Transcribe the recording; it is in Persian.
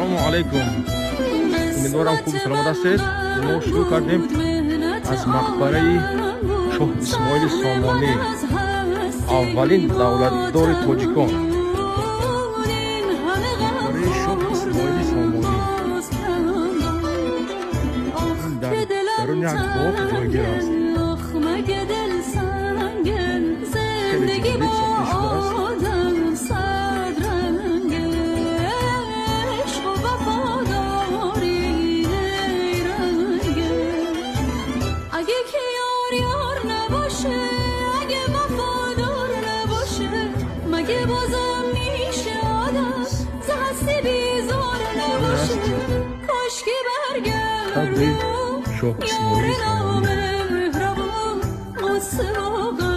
سلام علیکم. امیدوارم خوب سلامت هستید. ما شروع کردیم از مقبره شاه اسماعیل سامانی، اولین دولتدار تاجیکان. مقبره شاه اسماعیل سامانی در درون یک باغ جایگیر است. خیلی جالب ساخته شده است. شاه اسماعیل سامانی